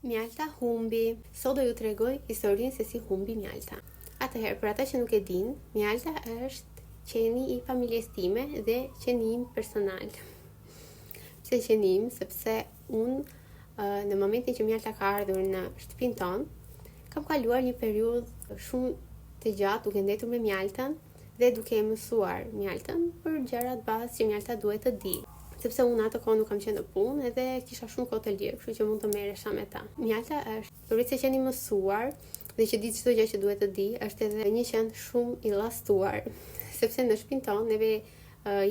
Mjalta humbi. Sot do ju tregoj historinë se si humbi Mjalta. Atëherë, për ata që nuk e din, Mjalta është qeni i familjes time dhe qeni im personal. Pse qeni im? Sepse unë në momentin që Mjalta ka ardhur në shtëpinë tonë, kam kaluar një periudhë shumë të gjatë duke ndetur me Mjaltën dhe duke e mësuar Mjaltën për gjërat bazë që Mjalta duhet të di. Sepse unë atë kohë nuk kam qenë në punë edhe kisha shumë kohë të lirë, kështu që mund të merresha me ta. Mjalta është, përveç se qeni mësuar dhe që di çdo gjë që duhet të di, është edhe një qen shumë i llastuar, sepse në shtëpinë tonë neve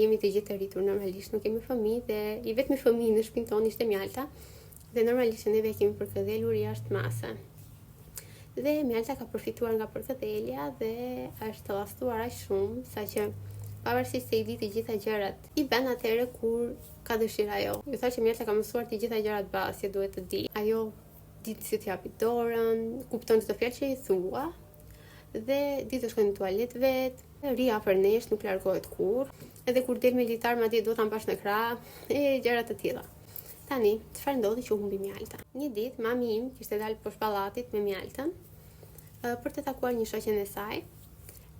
jemi të gjithë të rritur normalisht, nuk kemi fëmijë dhe i vetmi fëmijë në shtëpinë tonë ishte Mjalta dhe normalisht neve kemi përkëdhelur jashtë mase. Dhe Mjalta ka përfituar nga përkëdhelja dhe është llastuar aq shumë saqë pavarësisht se i di të gjitha gjërat, i bën atëherë kur ka dëshirë ajo. Ju thash që Mjalta ka mësuar të gjitha gjërat bazë që duhet të di. Ajo di si të japi dorën, kupton çdo fjalë që i thua dhe di të shkojë në tualet vet, ri afër nesh, nuk largohet kurrë. Edhe kur del me litar madje do ta mbash në krah e gjëra të tilla. Tani, çfarë ndodhi që u humbi Mjalta? Një ditë mami im kishte dalë poshtë pallatit me Mjaltën për të takuar një shoqen e saj.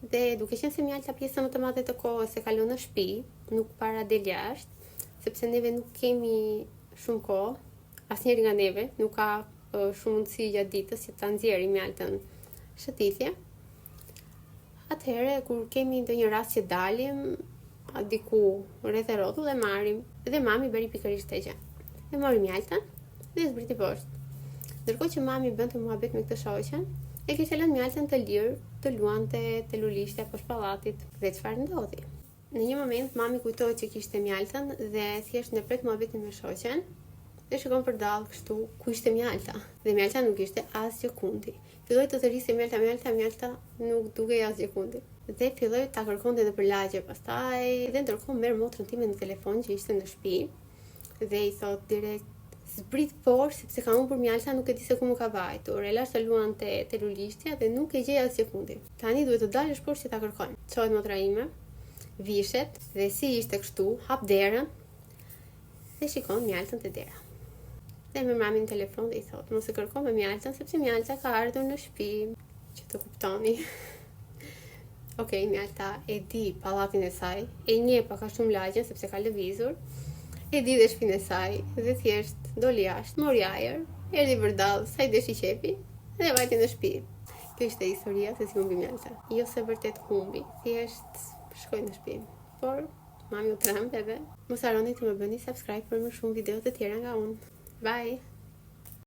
Dhe duke qenë se Mjalta pjesën më të madhe të kohës e kalon në shtëpi, nuk para del jashtë, sepse neve nuk kemi shumë kohë, asnjëri nga neve nuk ka shumë mundësi gjatë ditës që ta nxjerrë Mjaltën shëtitje. Atëherë kur kemi ndonjë rast që dalim diku rreth e rrotull e marrim, dhe mami bëri pikërisht këtë gjë. E mori Mjaltën dhe zbriti poshtë. Ndërkohë që mami bënte muhabet me këtë shoqen, e kishte lënë Mjaltën të lirë, të luante, të lulishte poshtë pallatit. Dhe çfarë ndodhi? Në një moment mami kujtohet që kishte Mjaltën dhe thjesht ne pret muhabetin me shoqen dhe shikon përdallë kështu ku ishte Mjalta. Dhe Mjalta nuk ishte asgjë kundi. Filloi të thërrisej Mjalta nuk dukej asgjë kundi. Dhe filloi ta kërkonte nëpër lagje pastaj dhe ndërkohë merr motrën time në telefon që ishte në shtëpi dhe i thot direkt zbrit poshtë sepse ka humbur Mjalta, nuk e di se ku më ka vajtur. E lash të luante te lulishtja dhe nuk e gjej asgjë kundi. Tani duhet të dalësh poshtë që ta kërkojmë. Çohet motra ime, vishet dhe si ishte kështu, hap derën dhe shikon Mjaltën te dera. Dhe me mamin në telefon dhe i thot, mos e kërko me Mjaltën sepse Mjalta ka ardhur në shtëpi, që të kuptoni. Okej, Mjalta e di pallatin e saj, e njeh pak a shumë lagjen sepse ka lëvizur. E di dhe shtëpinë e saj dhe thjesht doli jashtë, mori ajër, erdhi përdallë sa i deshi qefi dhe vajti në shtëpi. Kjo ishte historia se si humbi Mjalta. Jo se vërtet humbi, thjesht shkoi në shtëpi. Por mami u tremb edhe mos harroni të më bëni subscribe për më shumë video të tjera nga unë. Bye!